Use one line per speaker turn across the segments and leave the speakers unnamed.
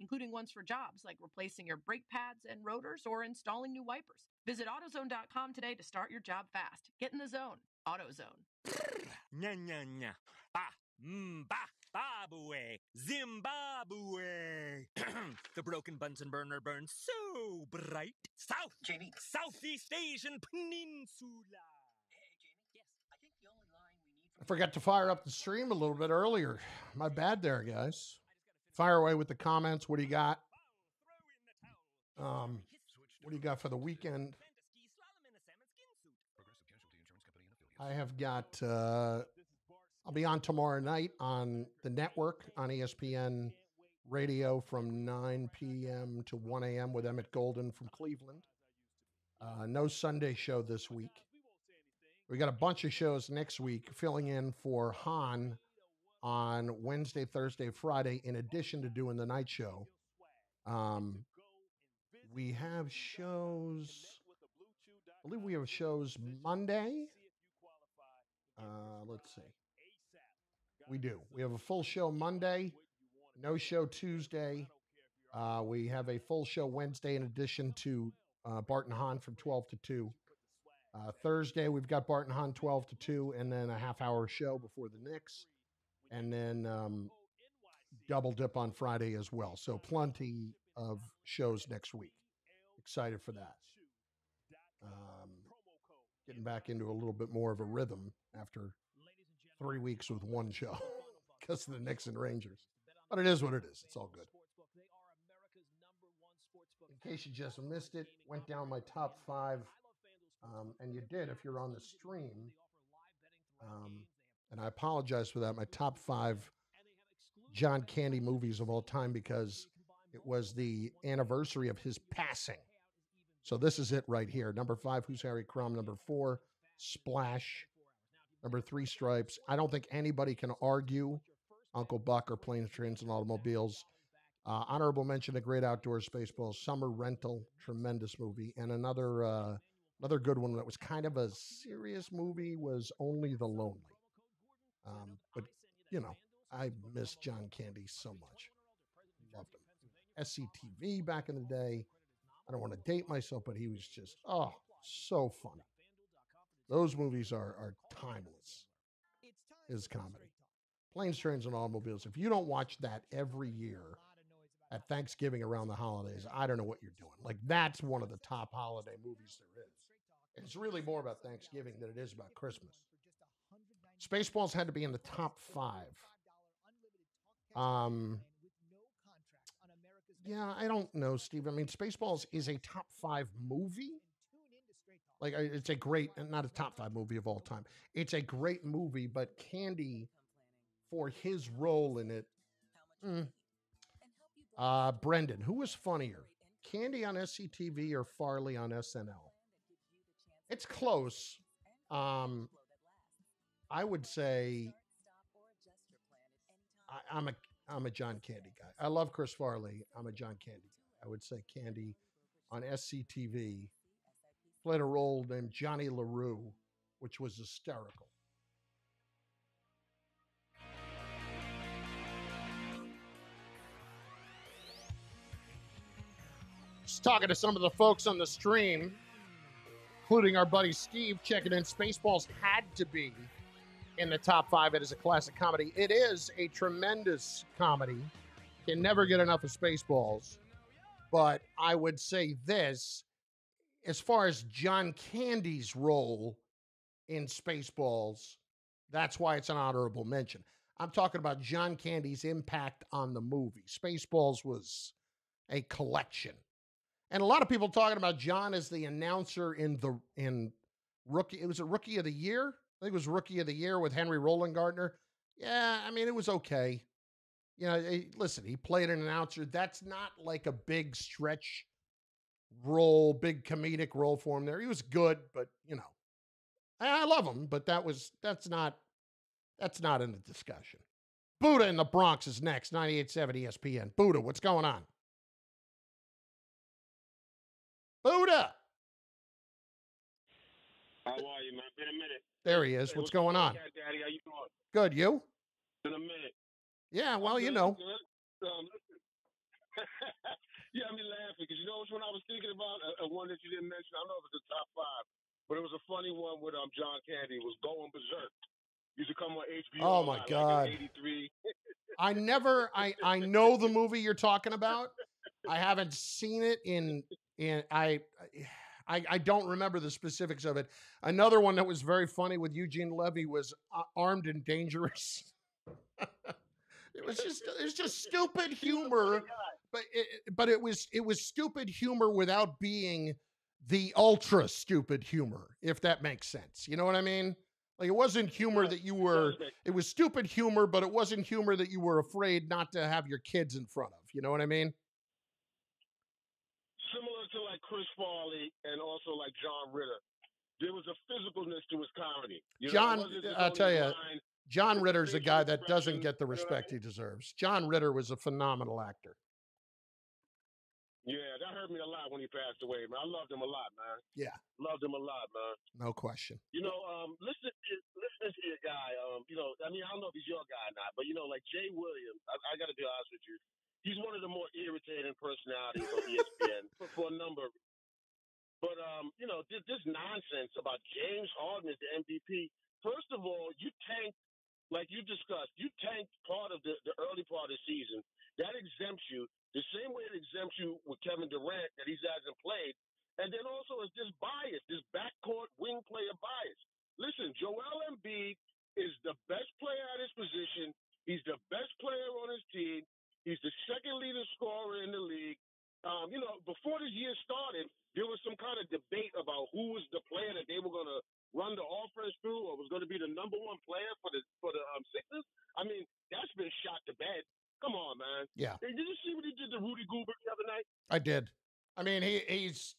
including ones for jobs like replacing your brake pads and rotors or installing new wipers. Visit AutoZone.com today to start your job fast. Get in the zone. AutoZone.
Nya, nya, nya. Ba, ba, Babue, Zimbabwe. The broken Bunsen burner burns so bright. Southeast Asian Peninsula.
I forgot to fire up the stream a little bit earlier. My bad there, guys. Fire away with the comments. What do you got? What do you got for the weekend? I have got, I'll be on tomorrow night on the network on ESPN radio from 9 p.m. to 1 a.m. with Emmett Golden from Cleveland. No Sunday show this week. We got a bunch of shows next week filling in for Han on Wednesday, Thursday, Friday, in addition to doing the night show. We have shows, I believe we have shows Monday. Let's see. We do. We have a full show Monday, no show Tuesday. We have a full show Wednesday in addition to Bart and Han from 12 to 2. Thursday, we've got Bart and Han 12 to 2, and then a half-hour show before the Knicks. And then double dip on Friday as well. So plenty of shows next week. Excited for that. Getting back into a little bit more of a rhythm after 3 weeks with one show because of the Knicks and Rangers. But it is what it is. It's all good. In case you just missed it, went down my top 5. And you did if you're on the stream. And I apologize for that. My top 5 John Candy movies of all time because it was the anniversary of his passing. So this is it right here. Number 5, Who's Harry Crumb? Number 4, Splash. Number 3, Stripes. I don't think anybody can argue Uncle Buck or Planes, Trains, and Automobiles. Honorable mention, The Great Outdoors, Spaceballs, Summer Rental, tremendous movie. And another good one that was kind of a serious movie was Only the Lonely. But, you know, I miss John Candy so much. Loved him. SCTV back in the day. I don't want to date myself, but he was just, so funny. Those movies are timeless. His comedy. Planes, Trains, and Automobiles. If you don't watch that every year at Thanksgiving around the holidays, I don't know what you're doing. Like, that's one of the top holiday movies there is. It's really more about Thanksgiving than it is about Christmas. Spaceballs had to be in the top 5. Yeah, I don't know, Steve. I mean, Spaceballs is a top 5 movie. Like, it's a great, not a top 5 movie of all time. It's a great movie, but Candy, for his role in it, Brendan, who was funnier? Candy on SCTV or Farley on SNL? It's close. I would say I'm a John Candy guy. I love Chris Farley. I'm a John Candy guy. I would say Candy on SCTV played a role named Johnny LaRue, which was hysterical. Just talking to some of the folks on the stream, including our buddy Steve, checking in. Spaceballs had to be in the top 5. It is a classic comedy. It is a tremendous comedy. Can never get enough of Spaceballs. But I would say this, as far as John Candy's role in Spaceballs, that's why it's an honorable mention. I'm talking about John Candy's impact on the movie. Spaceballs was a collection. And a lot of people talking about John as the announcer in Rookie. It was a Rookie of the Year. I think it was Rookie of the Year with Henry Roland Gardner. Yeah, I mean, it was okay. You know, listen, he played an announcer. That's not like a big stretch role, big comedic role for him there. He was good, but, you know, I love him, but that's not in the discussion. Buddha in the Bronx is next, 98.7 ESPN. Buddha, what's going on? Buddha!
How are you, man? Been a minute.
There he is. What's going on?
Daddy, how you doing?
Good, you?
Been a minute.
Yeah, well,
Good,
you know.
Good. Yeah, I mean laughing because you know which one I was thinking about? One that you didn't mention. I don't know if it's the top five, but it was a funny one with John Candy. It was Going Berserk. Used to come on HBO
Oh
a
my
lot, like
God.
in '83.
I know the movie you're talking about. I haven't seen it I don't remember the specifics of it. Another one that was very funny with Eugene Levy was Armed and Dangerous. It's just stupid
He was a funny
humor,
guy.
but it was stupid humor without being the ultra stupid humor, if that makes sense. You know what I mean? Like it wasn't humor
Right.
that you
It
were.
does make
It was stupid humor, but it wasn't humor that you were afraid not to have your kids in front of. You know what I mean?
similar to like Chris Farley and also like John Ritter. There was a physicalness to his comedy. You know, it
John,
wasn't just
I'll
only
tell
his
you,
line,
John
but the
Ritter's a
facial
guy that doesn't
expressions.
get the
You know what I
respect
mean?
he deserves. John Ritter was a phenomenal actor.
Yeah, that hurt me a lot when he passed away, man. I loved him a lot, man.
Yeah,
Loved him a lot, man.
no question.
You know, listen to your guy. You know, I mean, I don't know if he's your guy or not, but you know, like Jay Williams, I got to be honest with you. He's one of the more irritating personalities on ESPN for a number of. But you know, this nonsense about James Harden as the MVP. First of all, you tanked, like you discussed, you tanked part of the early part of the season. That exempts you the same way it exempts you with Kevin Durant that he hasn't played. And then also it's this bias, this backcourt wing player bias. Listen, Joel Embiid is the best player at his position. He's the best player on his team. He's the second leading scorer in the league. You know, before this year started, there was some kind of debate about who was the player that they were going to run the offense through, or was going to be the number one player for the Sixers. I mean, that's been shot to bed. Come on, man.
Yeah,
Hey, did you see what he did to Rudy Gobert the other night?
I did. I mean, he's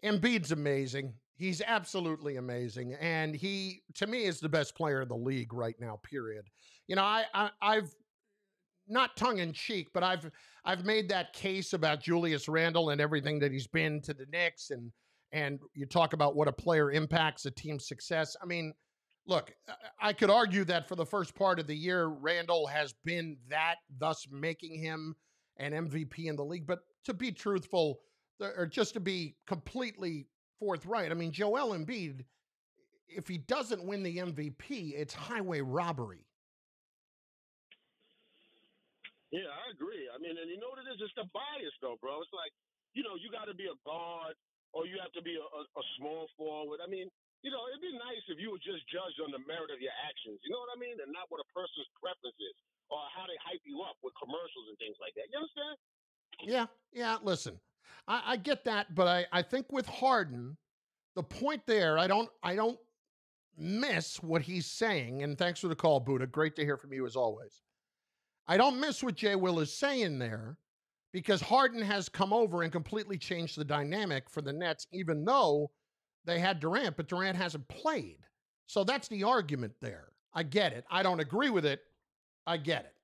Embiid's amazing. He's absolutely amazing, and he to me is the best player in the league right now. Period. You know, I've not tongue in cheek, but I've made that case about Julius Randle and everything that he's been to the Knicks, and you talk about what a player impacts a team's success. I mean, look, I could argue that for the first part of the year, Randle has been that, thus making him an MVP in the league. But to be truthful, or just to be completely forthright, I mean, Joel Embiid, if he doesn't win the MVP, it's highway robbery.
Yeah, I agree. I mean, and you know what it is? It's the bias, though, bro. It's like, you know, you got to be a guard or you have to be a small forward. I mean, you know, it'd be nice if you were just judged on the merit of your actions. You know what I mean? And not what a person's preference is or how they hype you up with commercials and things like that. You understand?
Yeah. Listen, I get that, but I think with Harden, the point there, I don't miss what he's saying. And thanks for the call, Buddha. Great to hear from you as always. I don't miss what Jay Will is saying there because Harden has come over and completely changed the dynamic for the Nets, even though they had Durant, but Durant hasn't played. So that's the argument there. I get it. I don't agree with it. I get it.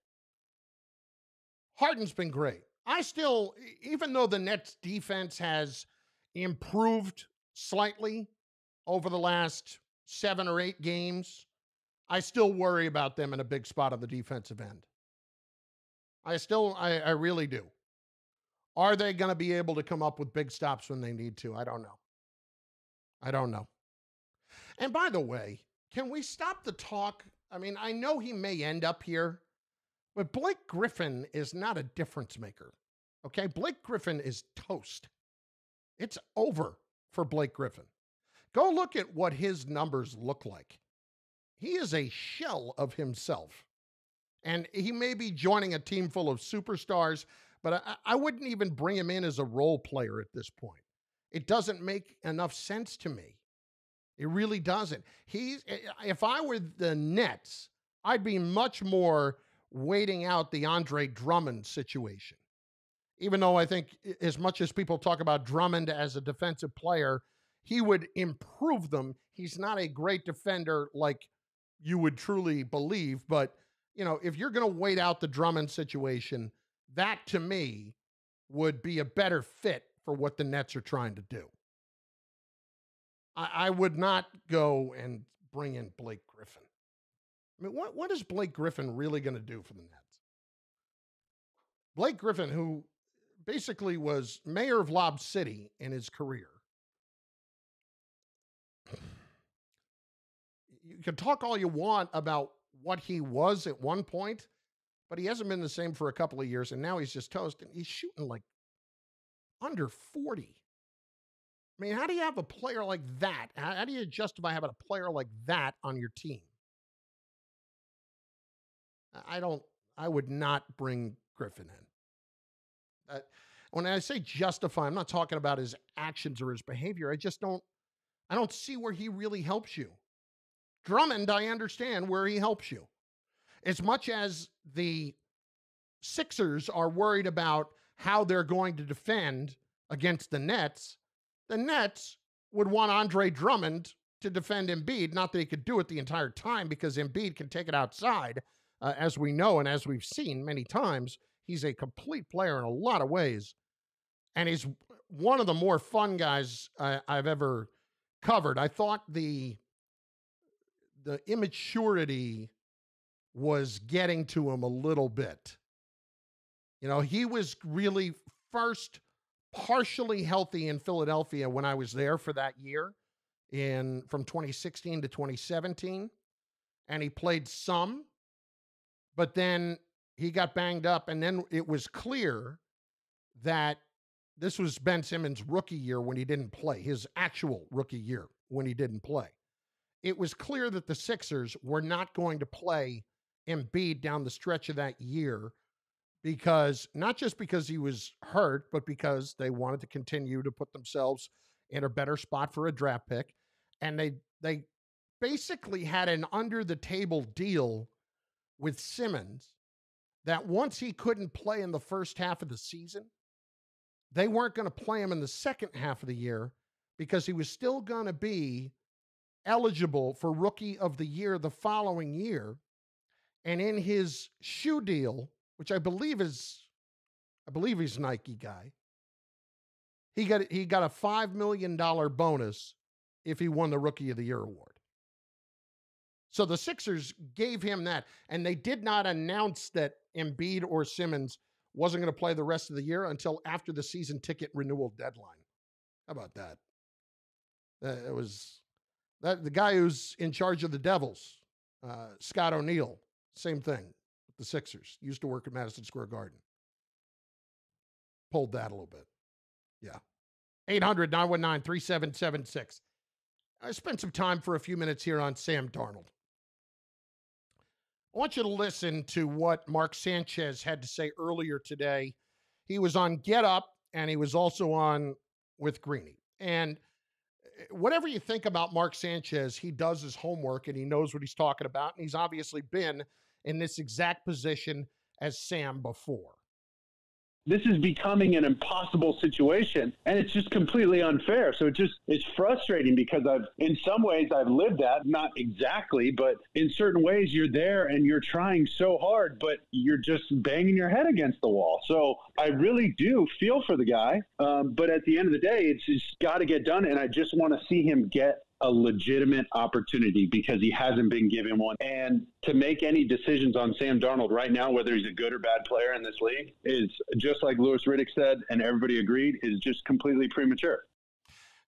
Harden's been great. I still, even though the Nets defense has improved slightly over the last 7 or 8 games, I still worry about them in a big spot on the defensive end. I really do. Are they going to be able to come up with big stops when they need to? I don't know. I don't know. And by the way, can we stop the talk? I mean, I know he may end up here, but Blake Griffin is not a difference maker. Okay? Blake Griffin is toast. It's over for Blake Griffin. Go look at what his numbers look like. He is a shell of himself. And he may be joining a team full of superstars, but I wouldn't even bring him in as a role player at this point. It doesn't make enough sense to me. It really doesn't. If I were the Nets, I'd be much more waiting out the Andre Drummond situation. Even though I think as much as people talk about Drummond as a defensive player, he would improve them. He's not a great defender like you would truly believe, but you know, if you're going to wait out the Drummond situation, that to me would be a better fit for what the Nets are trying to do. I would not go and bring in Blake Griffin. I mean, what is Blake Griffin really going to do for the Nets? Blake Griffin, who basically was mayor of Lob City in his career. You can talk all you want about what he was at one point, but he hasn't been the same for a couple of years, and now he's just toast, and he's shooting like under 40. I mean, how do you have a player like that? How do you justify having a player like that on your team? I would not bring Griffin in. When I say justify, I'm not talking about his actions or his behavior. I don't see where he really helps you. Drummond, I understand where he helps you. As much as the Sixers are worried about how they're going to defend against the Nets would want Andre Drummond to defend Embiid. Not that he could do it the entire time, because Embiid can take it outside, as we know and as we've seen many times. He's a complete player in a lot of ways, and he's one of the more fun guys I've ever covered. I thought the immaturity was getting to him a little bit. You know, he was really first partially healthy in Philadelphia when I was there for that year, from 2016 to 2017, and he played some, but then he got banged up, and then it was clear that this was Ben Simmons' rookie year when he didn't play, his actual rookie year when he didn't play. It was clear that the Sixers were not going to play Embiid down the stretch of that year, because not just because he was hurt, but because they wanted to continue to put themselves in a better spot for a draft pick. And they basically had an under the table deal with Simmons that once he couldn't play in the first half of the season, they weren't going to play him in the second half of the year, because he was still going to be eligible for Rookie of the Year the following year. And in his shoe deal, which I believe he's a Nike guy, he got a $5 million bonus if he won the Rookie of the Year award. So the Sixers gave him that, and they did not announce that Embiid or Simmons wasn't going to play the rest of the year until after the season ticket renewal deadline. How about that? It was that the guy who's in charge of the Devils, Scott O'Neill, same thing with the Sixers. Used to work at Madison Square Garden. Pulled that a little bit. Yeah. 800-919-3776. I spent some time for a few minutes here on Sam Darnold. I want you to listen to what Mark Sanchez had to say earlier today. He was on Get Up, and he was also on with Greeny. And whatever you think about Mark Sanchez, he does his homework, and he knows what he's talking about. And he's obviously been in this exact position as Sam before.
This is becoming an impossible situation, and it's just completely unfair. So it's frustrating, because in some ways I've lived that, not exactly, but in certain ways you're there and you're trying so hard, but you're just banging your head against the wall. So I really do feel for the guy. But at the end of the day, it's just got to get done. And I just want to see him get a legitimate opportunity, because he hasn't been given one. And to make any decisions on Sam Darnold right now, whether he's a good or bad player in this league, is just like Louis Riddick said, and everybody agreed, is just completely premature.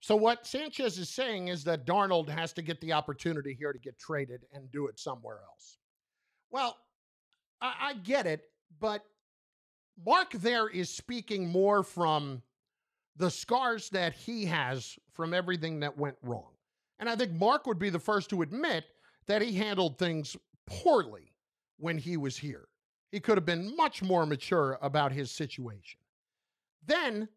So what Sanchez is saying is that Darnold has to get the opportunity here to get traded and do it somewhere else. Well, I get it, but Mark there is speaking more from the scars that he has from everything that went wrong. And I think Mark would be the first to admit that he handled things poorly when he was here. He could have been much more mature about his situation. Then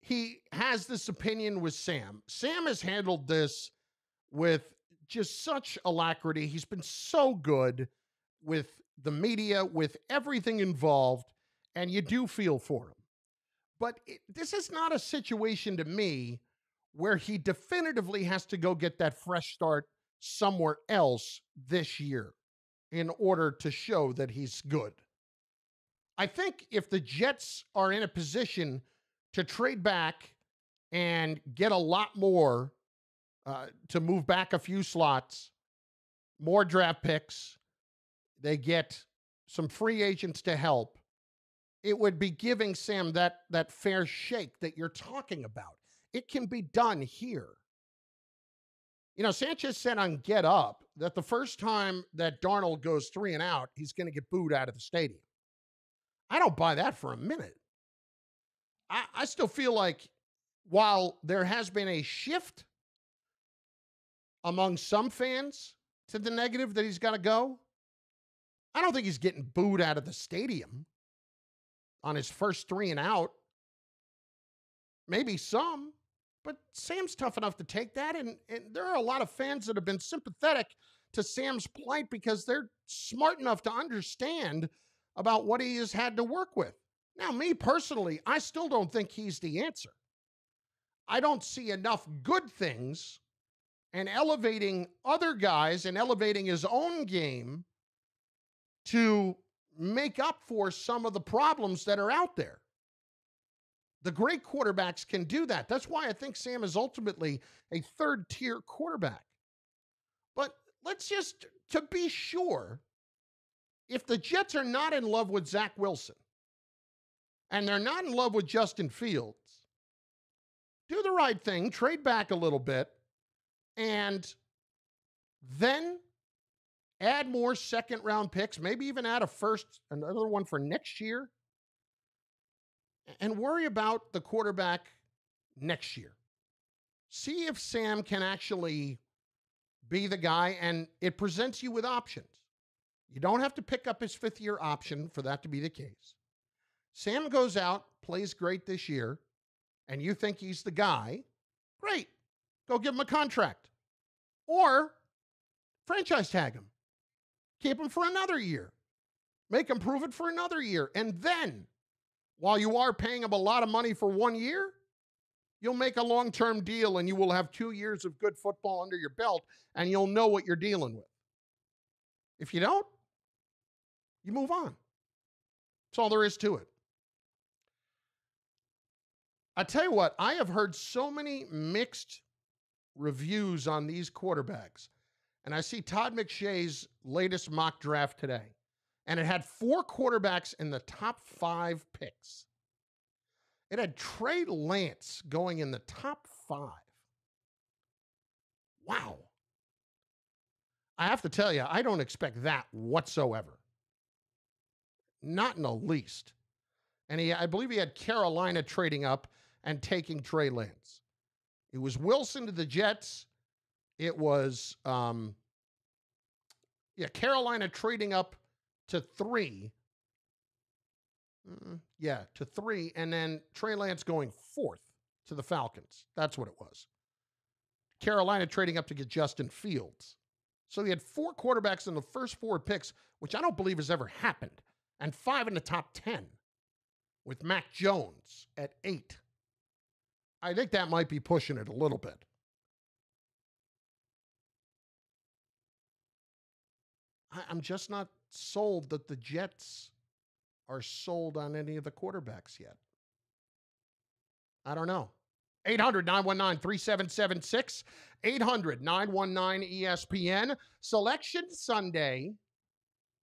he has this opinion with Sam. Sam has handled this with just such alacrity. He's been so good with the media, with everything involved, and you do feel for him. But this is not a situation to me where he definitively has to go get that fresh start somewhere else this year in order to show that he's good. I think if the Jets are in a position to trade back and get a lot more to move back a few slots, more draft picks, they get some free agents to help, it would be giving Sam that fair shake that you're talking about. It can be done here. Sanchez said on Get Up that the first time that Darnold goes 3 and out, he's going to get booed out of the stadium. I don't buy that for a minute. I still feel like while there has been a shift among some fans to the negative that he's got to go, I don't think he's getting booed out of the stadium on his first 3 and out. Maybe some, but Sam's tough enough to take that. And there are a lot of fans that have been sympathetic to Sam's plight because they're smart enough to understand about what he has had to work with. Now, me personally, I still don't think he's the answer. I don't see enough good things and elevating other guys and elevating his own game to make up for some of the problems that are out there. The great quarterbacks can do that. That's why I think Sam is ultimately a third-tier quarterback. But let's just, to be sure, if the Jets are not in love with Zach Wilson and they're not in love with Justin Fields, do the right thing, trade back a little bit, and then add more second-round picks, maybe even add another one for next year, and worry about the quarterback next year. See if Sam can actually be the guy, and it presents you with options. You don't have to pick up his fifth-year option for that to be the case. Sam goes out, plays great this year, and you think he's the guy, great. Go give him a contract. Or franchise tag him. Keep him for another year. Make him prove it for another year. And then, while you are paying him a lot of money for 1 year, you'll make a long-term deal and you will have 2 years of good football under your belt and you'll know what you're dealing with. If you don't, you move on. That's all there is to it. I tell you what, I have heard so many mixed reviews on these quarterbacks. And I see Todd McShay's latest mock draft today. And it had 4 quarterbacks in the top 5 picks. It had Trey Lance going in the top 5. Wow. I have to tell you, I don't expect that whatsoever. Not in the least. And I believe he had Carolina trading up and taking Trey Lance. It was Wilson to the Jets. It was, Carolina trading up to 3. To 3. And then Trey Lance going 4th to the Falcons. That's what it was. Carolina trading up to get Justin Fields. So he had 4 quarterbacks in the first 4 picks, which I don't believe has ever happened. And 5 in the top 10 with Mac Jones at 8. I think that might be pushing it a little bit. I'm just not sold that the Jets are sold on any of the quarterbacks yet. I don't know. 800-919-3776. 800-919-ESPN. Selection Sunday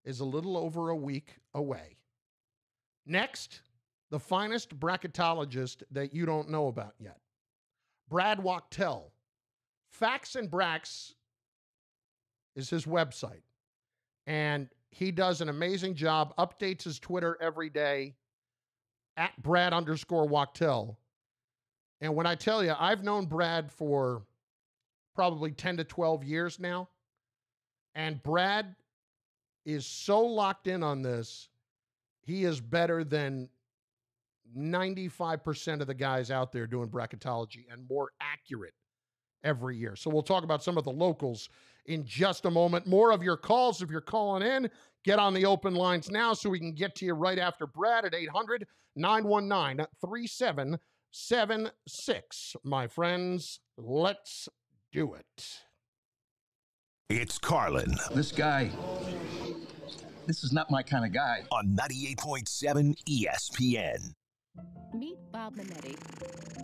is a little over a week away. Next, the finest bracketologist that you don't know about yet. Brad Wachtel. Facts and Bracks is his website. And he does an amazing job, updates his Twitter every day at Brad_Wachtel. And when I tell you, I've known Brad for probably 10 to 12 years now. And Brad is so locked in on this, he is better than 95% of the guys out there doing bracketology and more accurate every year. So we'll talk about some of the locals in just a moment. More of your calls if you're calling in. Get on the open lines now so we can get to you right after Brad at 800-919-3776. My friends, let's do it.
It's Carlin.
This is not my kind of guy.
On 98.7 ESPN.
Meet Bob Minetti.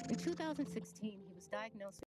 In 2016, he was diagnosed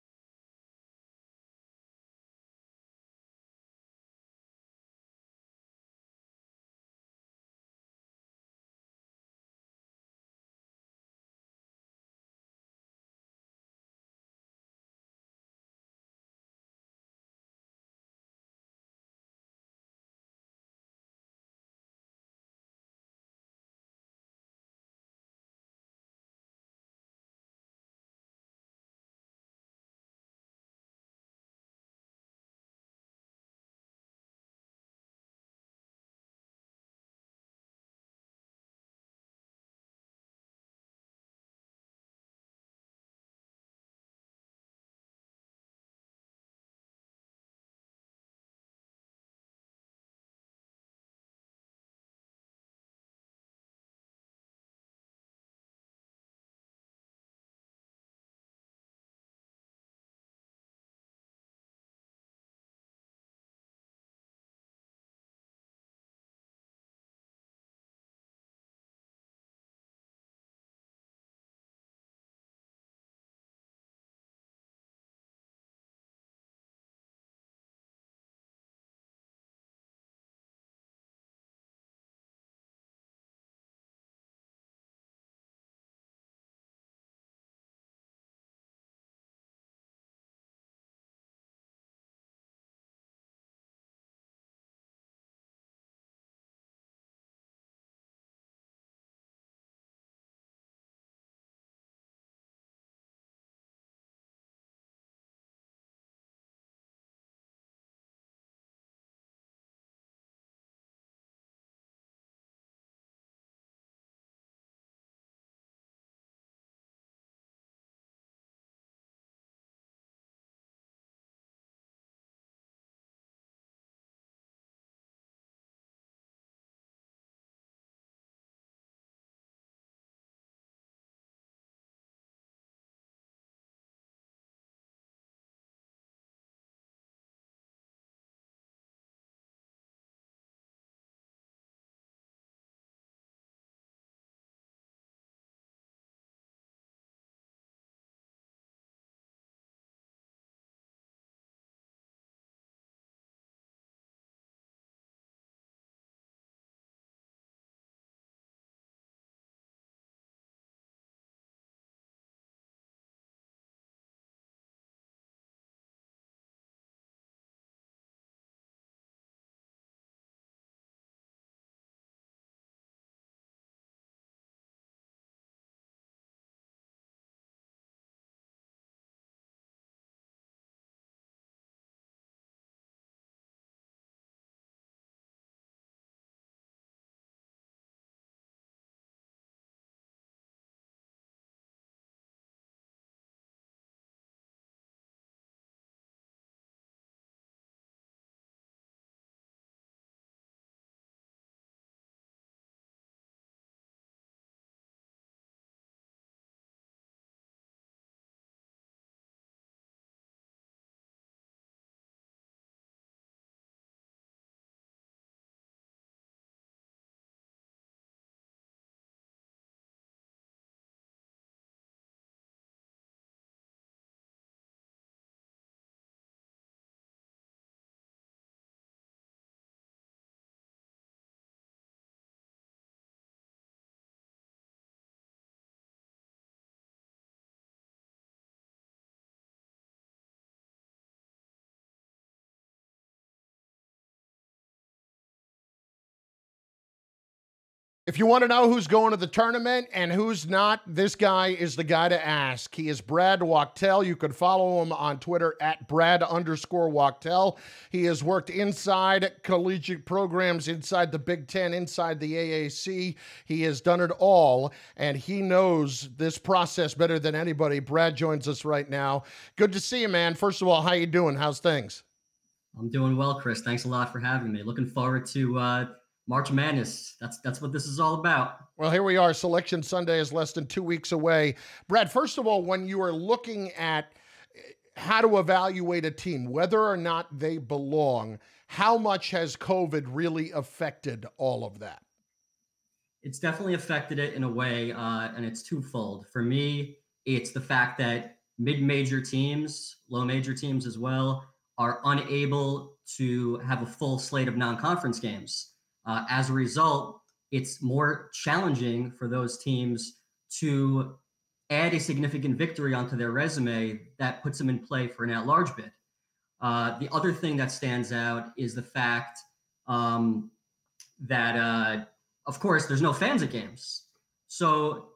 If you want to know who's going to the tournament and who's not, this guy is the guy to ask. He is Brad Wachtel. You can follow him on Twitter at Brad_Wachtel. He has worked inside collegiate programs, inside the Big Ten, inside the AAC. He has done it all, and he knows this process better than anybody. Brad joins us right now. Good to see you, man. First of all, how you doing? How's things?
I'm doing well, Chris. Thanks a lot for having me. Looking forward to March Madness. That's what this is all about.
Well, here we are. Selection Sunday is less than 2 weeks away. Brad, first of all, when you are looking at how to evaluate a team, whether or not they belong, how much has COVID really affected all of that?
It's definitely affected it in a way, and it's twofold. For me, it's the fact that mid-major teams, low-major teams as well, are unable to have a full slate of non-conference games. As a result, it's more challenging for those teams to add a significant victory onto their resume that puts them in play for an at-large bid. The other thing that stands out is the fact that, of course, there's no fans at games. So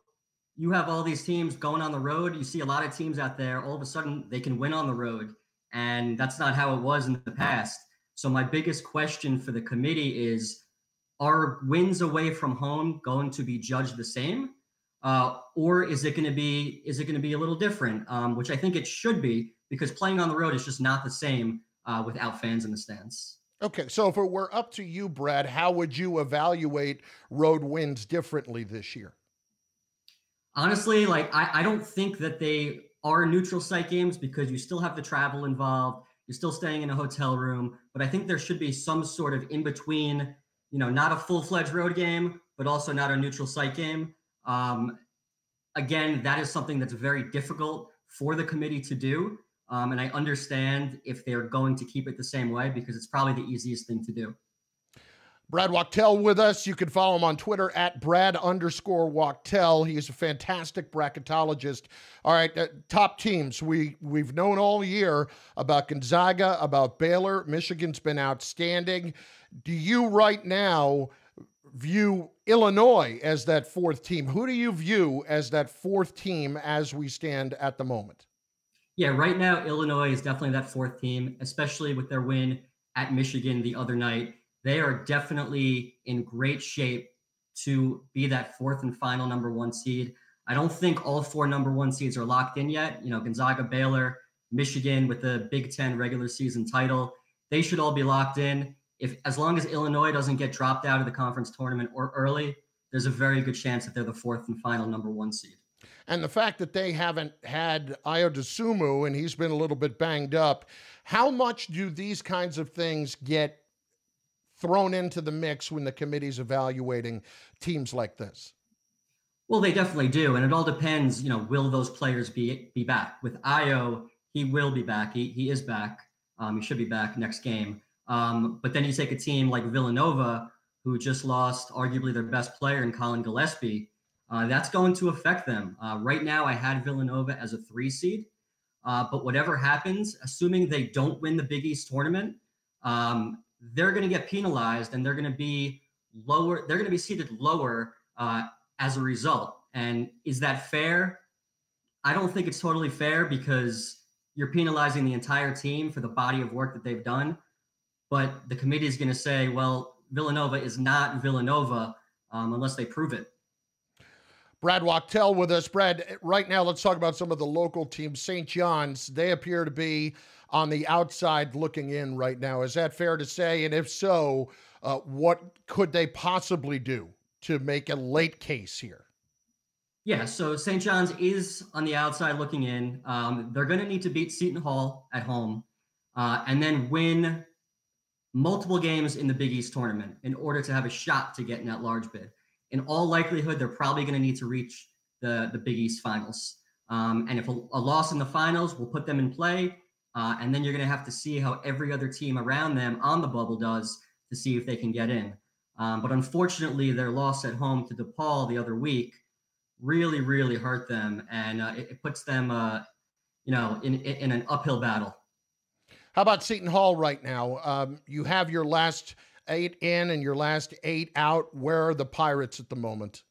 you have all these teams going on the road. You see a lot of teams out there, all of a sudden they can win on the road. And that's not how it was in the past. So my biggest question for the committee is, are wins away from home going to be judged the same? Or is it going to be a little different? Which I think it should be, because playing on the road is just not the same without fans in the stands.
Okay, so if it were up to you, Brad, how would you evaluate road wins differently this year?
Honestly, I don't think that they are neutral site games, because you still have the travel involved. You're still staying in a hotel room. But I think there should be some sort of in between, not a full-fledged road game, but also not a neutral site game. Again, that is something that's very difficult for the committee to do. And I understand if they're going to keep it the same way, because it's probably the easiest thing to do.
Brad Wachtel with us. You can follow him on Twitter at Brad_Wachtel. He's a fantastic bracketologist. All right, top teams. We've known all year about Gonzaga, about Baylor. Michigan's been outstanding. Do you right now view Illinois as that fourth team? Who do you view as that fourth team as we stand at the moment?
Yeah, right now, Illinois is definitely that fourth team, especially with their win at Michigan the other night. They are definitely in great shape to be that fourth and final number one seed. I don't think all four number one seeds are locked in yet. Gonzaga, Baylor, Michigan with the Big Ten regular season title, they should all be locked in. As long as Illinois doesn't get dropped out of the conference tournament or early, there's a very good chance that they're the fourth and final number one seed.
And the fact that they haven't had Ayo Dosunmu, and he's been a little bit banged up, how much do these kinds of things get thrown into the mix when the committee's evaluating teams like this?
Well, they definitely do. And it all depends, will those players be back? With Ayo, he will be back. He is back. He should be back next game. But then you take a team like Villanova, who just lost arguably their best player in Colin Gillespie. That's going to affect them. Right now, I had Villanova as a 3 seed. But whatever happens, assuming they don't win the Big East tournament, they're going to get penalized, and they're going to be lower. They're going to be seated lower as a result. And is that fair? I don't think it's totally fair, because you're penalizing the entire team for the body of work that they've done. But the committee is going to say, well, Villanova is not Villanova unless they prove it.
Brad Wachtel with us. Brad, right now, let's talk about some of the local teams. St. John's, they appear to be on the outside looking in right now. Is that fair to say? And if so, what could they possibly do to make a late case here?
Yeah, so St. John's is on the outside looking in. They're going to need to beat Seton Hall at home and then win multiple games in the Big East tournament in order to have a shot to get in that large bid. In all likelihood, they're probably going to need to reach the Big East finals. And if a loss in the finals will put them in play, and then you're going to have to see how every other team around them on the bubble does to see if they can get in. But unfortunately, their loss at home to DePaul the other week really, really hurt them, and it puts them, in an uphill battle.
How about Seton Hall right now? You have your last 8 in and your last 8 out. Where are the Pirates at the moment?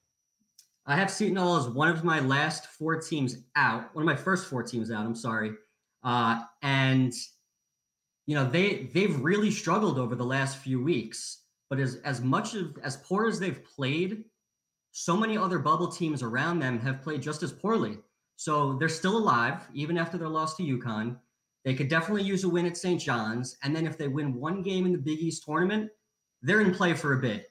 I have Seton Hall as one of my last 4 teams out, one of my first 4 teams out, I'm sorry. And, they've really struggled over the last few weeks. But as poor as they've played, so many other bubble teams around them have played just as poorly. So they're still alive, even after their loss to UConn. They could definitely use a win at St. John's. And then if they win one game in the Big East tournament, they're in play for a bid.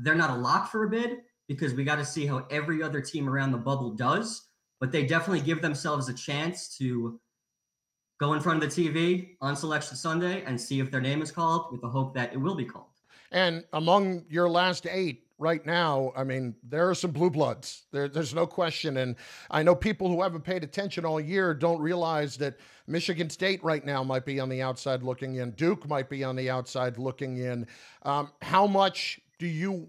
They're not a lock for a bid because we got to see how every other team around the bubble does. But they definitely give themselves a chance to go in front of the TV on Selection Sunday and see if their name is called, with the hope that it will be called.
And among your last 8 right now, I mean, there are some blue bloods. There's no question. And I know people who haven't paid attention all year don't realize that Michigan State right now might be on the outside looking in. Duke might be on the outside looking in. How much do you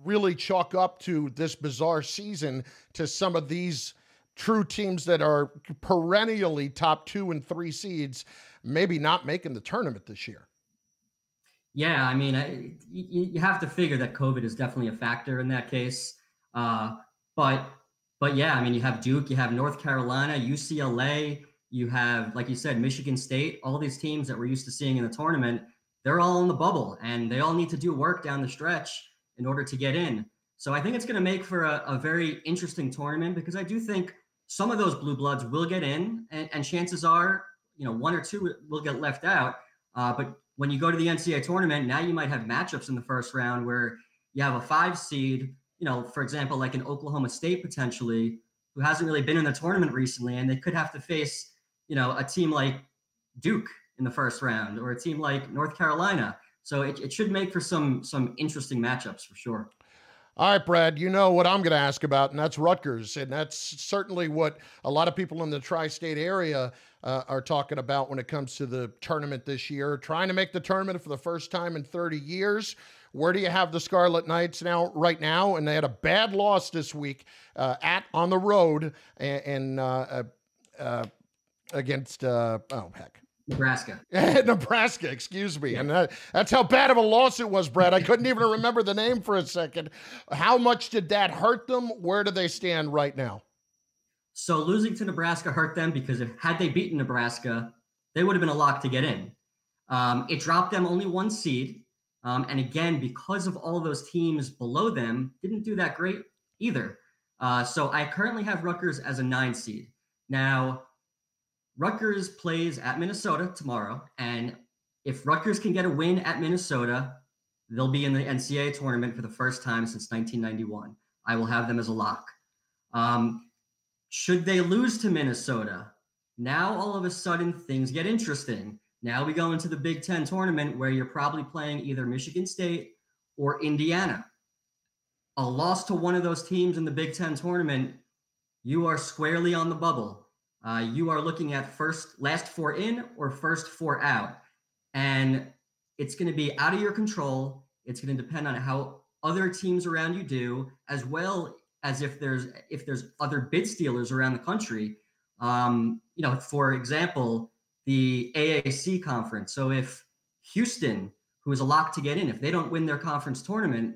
really chalk up to this bizarre season to some of these true teams that are perennially top 2 and 3 seeds, maybe not making the tournament this year?
Yeah, I mean, you have to figure that COVID is definitely a factor in that case. But yeah, I mean, you have Duke, you have North Carolina, UCLA, you have, like you said, Michigan State, all these teams that we're used to seeing in the tournament, they're all in the bubble and they all need to do work down the stretch in order to get in. So I think it's going to make for a very interesting tournament, because I do think some of those blue bloods will get in, and chances are, 1 or 2 will get left out. But when you go to the NCAA tournament, now you might have matchups in the first round where you have a 5 seed, for example, like an Oklahoma State potentially, who hasn't really been in the tournament recently, and they could have to face, a team like Duke in the first round, or a team like North Carolina. So it should make for some interesting matchups for sure.
All right, Brad, you know what I'm going to ask about, and that's Rutgers. And that's certainly what a lot of people in the tri-state area are talking about when it comes to the tournament this year, trying to make the tournament for the first time in 30 years. Where do you have the Scarlet Knights right now? And they had a bad loss this week on the road and against,
Nebraska.
Nebraska, excuse me. And that's how bad of a loss it was, Brad. I couldn't even remember the name for a second. How much did that hurt them? Where do they stand right now?
So losing to Nebraska hurt them because had they beaten Nebraska, they would have been a lock to get in. It dropped them only 1 seed. And again, because of all those teams below them, didn't do that great either. So I currently have Rutgers as a 9 seed. Now, Rutgers plays at Minnesota tomorrow, and if Rutgers can get a win at Minnesota, they'll be in the NCAA tournament for the first time since 1991. I will have them as a lock. Should they lose to Minnesota, now all of a sudden things get interesting. Now we go into the Big Ten tournament where you're probably playing either Michigan State or Indiana. A loss to one of those teams in the Big Ten tournament, you are squarely on the bubble. You are looking at last 4 in or first 4 out. And it's going to be out of your control. It's going to depend on how other teams around you do, as well as if there's other bid stealers around the country. For example, the AAC conference. So if Houston, who is a lock to get in, if they don't win their conference tournament,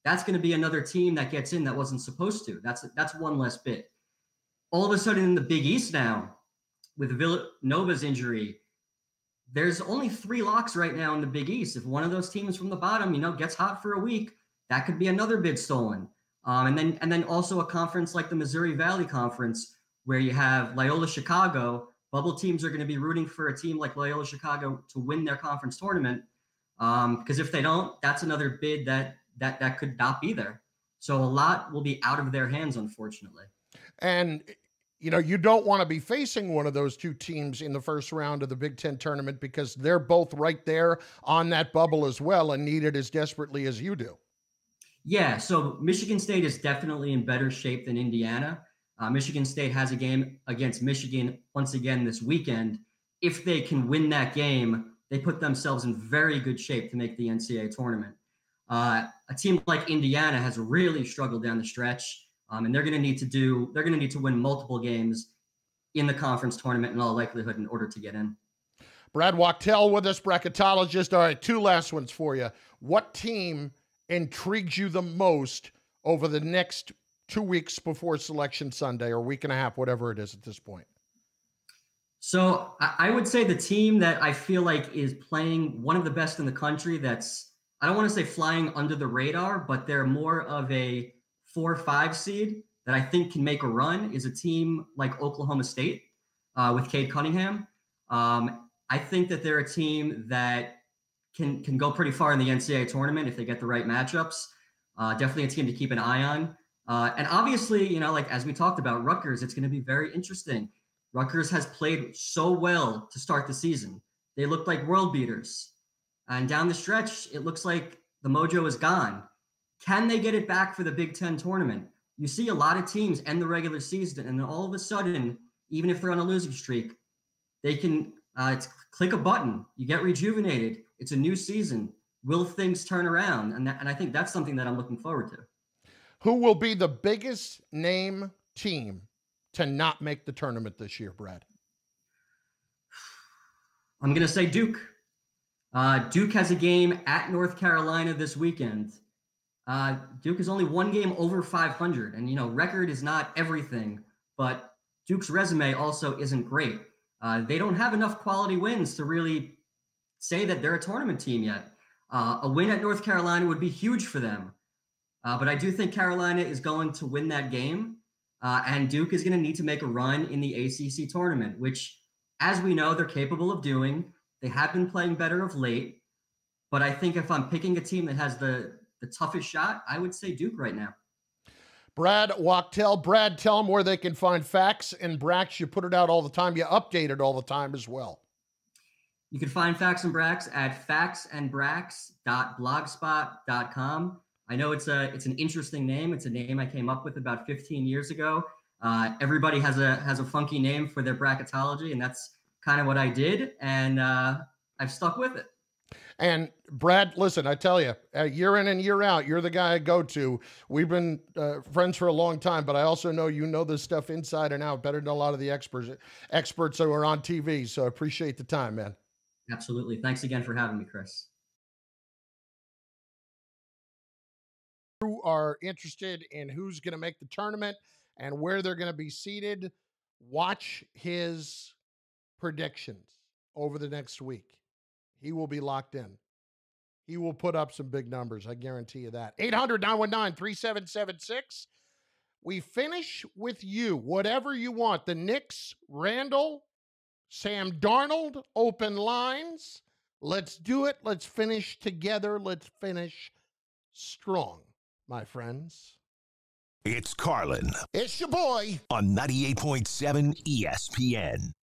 that's going to be another team that gets in that wasn't supposed to. That's one less bid. All of a sudden in the Big East now, with Villanova's injury, there's only 3 locks right now in the Big East. If one of those teams from the bottom, gets hot for a week, that could be another bid stolen. And then also a conference like the Missouri Valley Conference, where you have Loyola Chicago. Bubble teams are going to be rooting for a team like Loyola Chicago to win their conference tournament. Because if they don't, that's another bid that could not be there. So a lot will be out of their hands, unfortunately.
And, you don't want to be facing one of those 2 teams in the first round of the Big Ten tournament, because they're both right there on that bubble as well and need it as desperately as you do.
Yeah, so Michigan State is definitely in better shape than Indiana. Michigan State has a game against Michigan once again this weekend. If they can win that game, they put themselves in very good shape to make the NCAA tournament. A team like Indiana has really struggled down the stretch. And they're going to need to win multiple games in the conference tournament in all likelihood in order to get in.
Brad Wachtel with us, bracketologist. All right, two last ones for you. What team intrigues you the most over the next 2 weeks before Selection Sunday, or week and a half, whatever it is at this point?
So I would say the team that I feel like is playing one of the best in the country that's, I don't want to say flying under the radar, but they're more of a 4 or 5 seed that I think can make a run is a team like Oklahoma State with Cade Cunningham. I think that they're a team that can go pretty far in the NCAA tournament if they get the right matchups. Definitely a team to keep an eye on. And obviously, like as we talked about, Rutgers, it's going to be very interesting. Rutgers has played so well to start the season. They looked like world beaters. And down the stretch, it looks like the mojo is gone. Can they get it back for the Big Ten tournament? You see a lot of teams end the regular season, and then all of a sudden, even if they're on a losing streak, they can click a button. You get rejuvenated. It's a new season. Will things turn around? And I think that's something that I'm looking forward to.
Who will be the biggest name team to not make the tournament this year, Brad?
I'm going to say Duke. Duke has a game at North Carolina this weekend. Duke is only one game over 500. And, record is not everything, but Duke's resume also isn't great. They don't have enough quality wins to really say that they're a tournament team yet. A win at North Carolina would be huge for them. But I do think Carolina is going to win that game. And Duke is going to need to make a run in the ACC tournament, which, as we know, they're capable of doing. They have been playing better of late. But I think if I'm picking a team that has the toughest shot, I would say Duke right now.
Brad Wachtel. Brad, tell them where they can find Facts and Brax. You put it out all the time. You update it all the time as well.
You can find Facts and Brax at factsandbrax.blogspot.com. I know it's an interesting name. It's a name I came up with about 15 years ago. Everybody has a funky name for their bracketology, and that's kind of what I did, and I've stuck with it.
And Brad, listen, I tell you, year in and year out, you're the guy I go to. We've been friends for a long time, but I also know you know this stuff inside and out better than a lot of the experts that are on TV. So I appreciate the time, man.
Absolutely. Thanks again for having me, Chris.
Who are interested in who's going to make the tournament and where they're going to be seated, watch his predictions over the next week. He will be locked in. He will put up some big numbers. I guarantee you that. 800-919-3776. We finish with you. Whatever you want. The Knicks, Randall, Sam Darnold, open lines. Let's do it. Let's finish together. Let's finish strong, my friends.
It's Carlin.
It's your boy.
On 98.7 ESPN.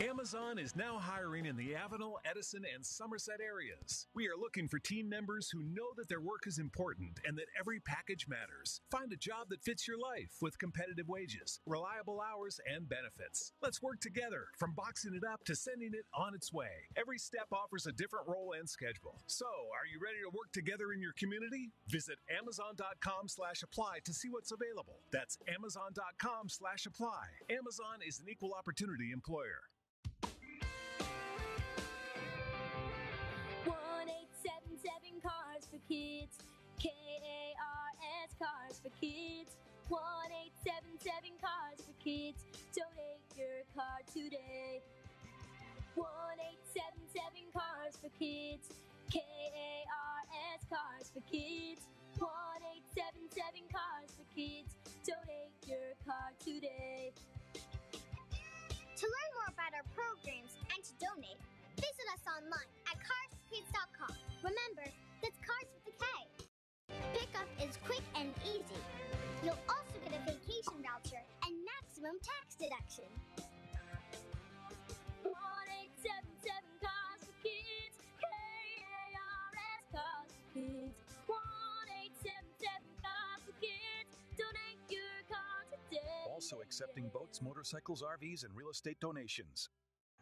Amazon is now hiring in the Avenel, Edison, and Somerset areas. We are looking for team members who know that their work is important and that every package matters. Find a job that fits your life with competitive wages, reliable hours, and benefits. Let's work together, from boxing it up to sending it on its way. Every step offers a different role and schedule. So, are you ready to work together in your community? Visit Amazon.com/apply to see what's available. That's Amazon.com/apply. Amazon is an equal opportunity employer.
1877 Cars for Kids. KARS Cars for Kids. 1877 Cars for Kids. Donate your car today. 1877 Cars for Kids. KARS Cars for Kids. 1877 Cars for Kids. Donate your car today.
To learn more about our programs and to donate, visit us online at carsforkids.com. Remember, that's Cars with a K. Pickup is quick and easy. You'll also get a vacation voucher and maximum tax deduction.
1877 Cars for Kids. KARS Cars for Kids. 1877 Cars for Kids. Donate your car today.
Also accepting boats, motorcycles, RVs, and real estate donations.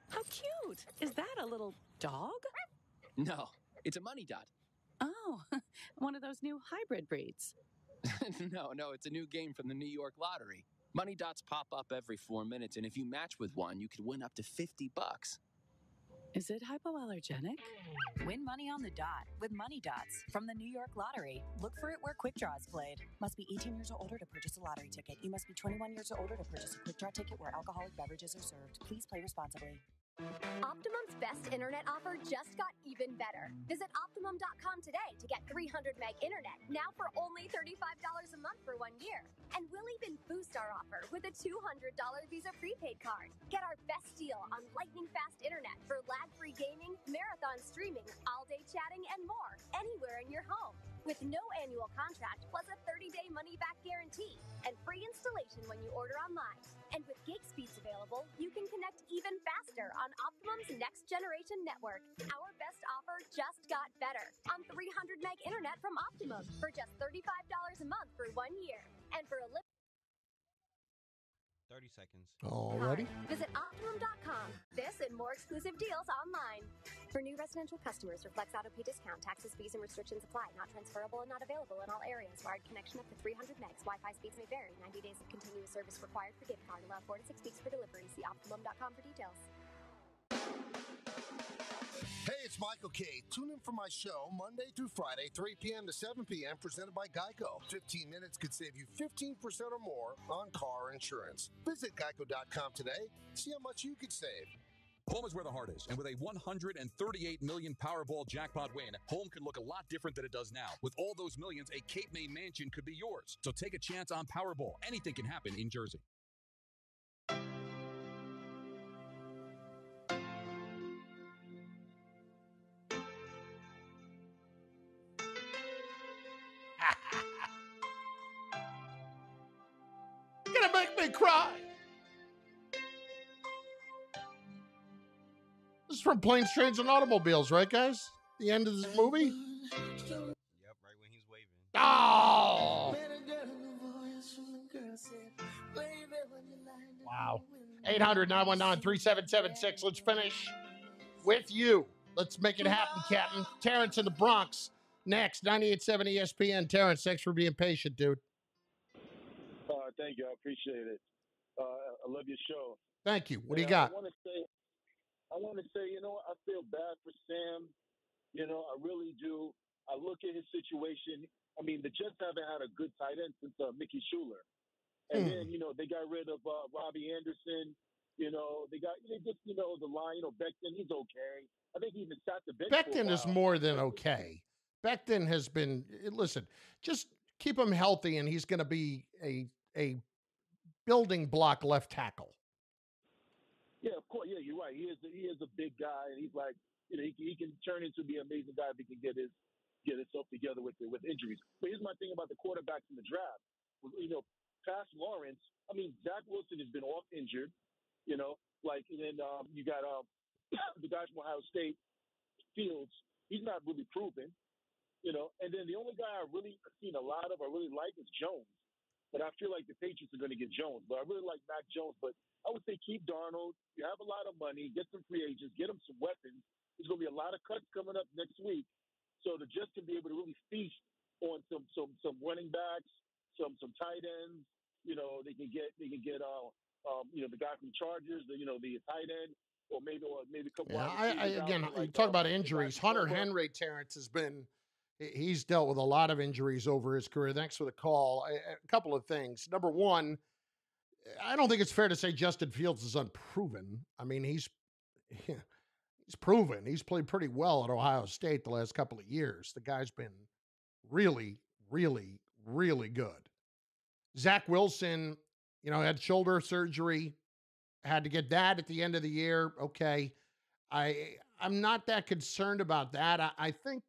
How cute! Is that a little dog?
No, it's a money dot.
Oh, one of those new hybrid breeds.
No, it's a new game from the New York Lottery. Money dots pop up every 4 minutes, and if you match with one, you could win up to $50.
Is it hypoallergenic?
Win money on the dot with Money Dots from the New York Lottery. Look for it where Quick Draw is played. Must be 18 years or older to purchase a lottery ticket. You must be 21 years or older to purchase a Quick Draw ticket where alcoholic beverages are served. Please play responsibly.
Optimum's best internet offer just got even better. Visit Optimum.com today to get 300 meg internet, now for only $35 a month for 1 year. And we'll even boost our offer with a $200 Visa prepaid card. Get our best deal on lightning fast internet for lag-free gaming, marathon streaming, all-day chatting, and more, anywhere in your home. With no annual contract, plus a 30-day money-back guarantee, and free installation when you order online. And with gig speeds available, you can connect even faster on Optimum's next-generation network. Our best offer just got better on 300 meg internet from Optimum for just $35 a month for 1 year. And for a
30 seconds.
Already?
Visit Optimum.com. This and more exclusive deals online. For new residential customers, reflects auto-pay discount. Taxes, fees, and restrictions apply. Not transferable and not available in all areas. Wired connection up to 300 megs. Wi-Fi speeds may vary. 90 days of continuous service required for gift card. Allow 4 to 6 weeks for delivery. See Optimum.com for details.
Hey, it's Michael K. Tune in for my show Monday through Friday, 3 p.m. to 7 p.m., presented by Geico. 15 minutes could save you 15% or more on car insurance. Visit geico.com today. See how much you could save.
Home is where the heart is, and with a $138 million Powerball jackpot win, home could look a lot different than it does now. With all those millions, a Cape May mansion could be yours. So take a chance on Powerball. Anything can happen in Jersey.
You're gonna make me cry. This is from Planes, Trains, and Automobiles, right, guys? The end of this movie?
Yep, right when he's waving.
Oh! Wow. 800-919-3776. Let's finish with you. Let's make it happen, Captain. Terrence in the Bronx. Next, 98.7 ESPN. Terrence, thanks for being patient, dude.
Thank you. I appreciate it. I love your show.
Thank you. What do you got?
I want to say, I feel bad for Sam. I really do. I look at his situation. I mean, the Jets haven't had a good tight end since Mickey Schuler. And then, they got rid of Robbie Anderson. They just, the line, Becton, he's okay. I think he even sat the bench.
Becton is more than okay. Becton has been, listen, just keep him healthy and he's going to be a building block left tackle.
Yeah, of course. Yeah, you're right. He is a big guy, and he's like, he can turn into be an amazing guy if he can get himself together with injuries. But here's my thing about the quarterbacks in the draft. Past Lawrence, I mean, Zach Wilson has been off injured. And then you got the guy from Ohio State, Fields. He's not really proven. And then the only guy I've really seen a lot of, I really like, is Jones. But I feel like the Patriots are going to get Jones. But I really like Mac Jones. But I would say keep Darnold. You have a lot of money. Get some free agents. Get them some weapons. There's going to be a lot of cuts coming up next week. So the Jets can be able to really feast on some running backs, some tight ends. They can get the guy from Chargers, the tight end, or maybe a couple.
Yeah, again, you talk about injuries. Hunter Henry, Terrence, he's dealt with a lot of injuries over his career. Thanks for the call. A couple of things. Number one, I don't think it's fair to say Justin Fields is unproven. I mean, he's proven. He's played pretty well at Ohio State the last couple of years. The guy's been really, really, really good. Zach Wilson, had shoulder surgery, had to get that at the end of the year. Okay. I'm not that concerned about that. I think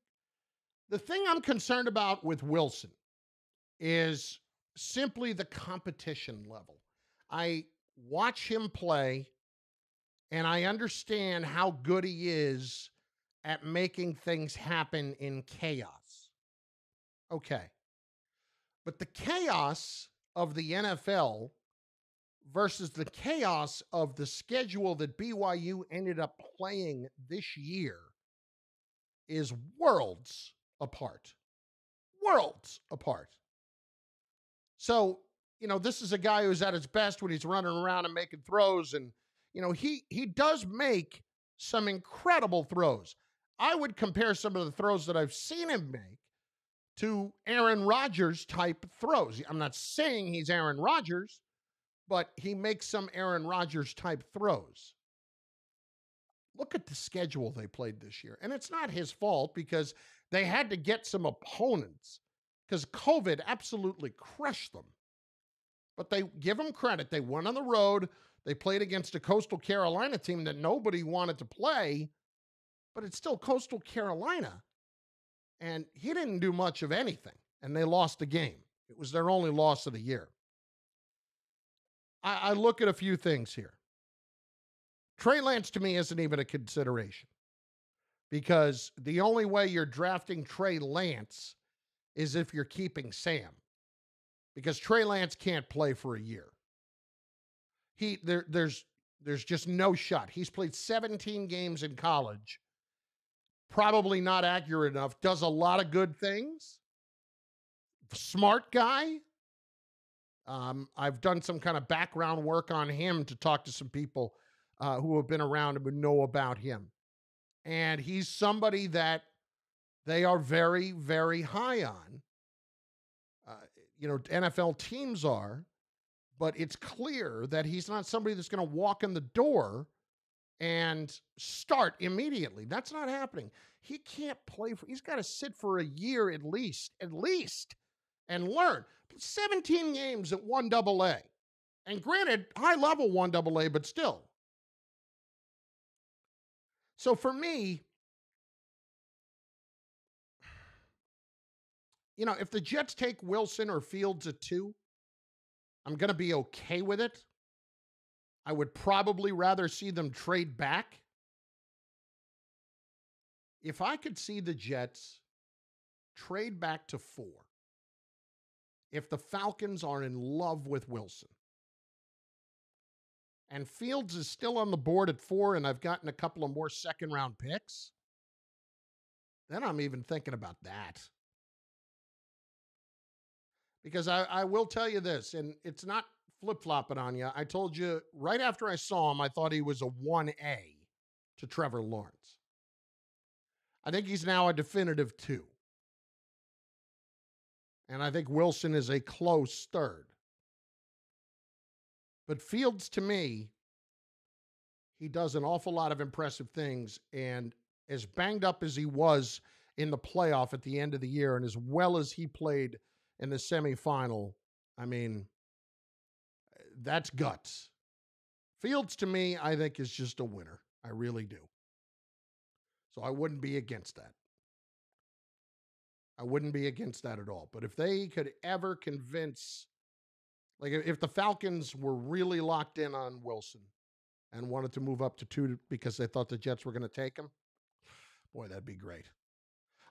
the thing I'm concerned about with Wilson is simply the competition level. I watch him play, and I understand how good he is at making things happen in chaos. Okay. But the chaos of the NFL versus the chaos of the schedule that BYU ended up playing this year is worlds apart. Worlds apart. So, this is a guy who's at his best when he's running around and making throws. And, he does make some incredible throws. I would compare some of the throws that I've seen him make to Aaron Rodgers type throws. I'm not saying he's Aaron Rodgers, but he makes some Aaron Rodgers type throws. Look at the schedule they played this year. And it's not his fault because they had to get some opponents because COVID absolutely crushed them. But they give them credit. They went on the road. They played against a Coastal Carolina team that nobody wanted to play, but it's still Coastal Carolina. And he didn't do much of anything, and they lost the game. It was their only loss of the year. I look at a few things here. Trey Lance, to me, isn't even a consideration because the only way you're drafting Trey Lance is if you're keeping Sam because Trey Lance can't play for a year. There's just no shot. He's played 17 games in college. Probably not accurate enough. Does a lot of good things. Smart guy. I've done some kind of background work on him to talk to some people who have been around him and know about him. And he's somebody that they are very, very high on. NFL teams are, but it's clear that he's not somebody that's going to walk in the door and start immediately. That's not happening. He can't play he's got to sit for a year at least, and learn. 17 games at 1AA. And granted, high level 1AA, but still. So for me, if the Jets take Wilson or Fields at 2, I'm going to be okay with it. I would probably rather see them trade back. If I could see the Jets trade back to 4, if the Falcons are in love with Wilson, and Fields is still on the board at 4, and I've gotten a couple of more second-round picks, then I'm even thinking about that. Because I will tell you this, and it's not flip-flopping on you. I told you right after I saw him, I thought he was a 1A to Trevor Lawrence. I think he's now a definitive 2. And I think Wilson is a close 3rd. But Fields, to me, he does an awful lot of impressive things. And as banged up as he was in the playoff at the end of the year, and as well as he played in the semifinal, I mean, that's guts. Fields, to me, I think is just a winner. I really do. So I wouldn't be against that. I wouldn't be against that at all. But if they could ever convince, like if the Falcons were really locked in on Wilson and wanted to move up to 2 because they thought the Jets were going to take him, boy, that'd be great.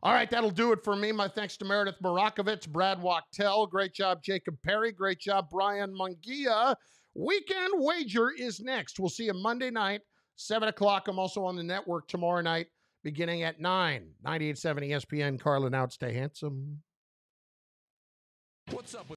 All right, that'll do it for me. My thanks to Meredith Morakovitz, Brad Wachtel. Great job, Jacob Perry. Great job, Brian Mungia. Weekend Wager is next. We'll see you Monday night, 7 o'clock. I'm also on the network tomorrow night, beginning at 9. 98.7 ESPN. Carlin out. Stay handsome.
What's up with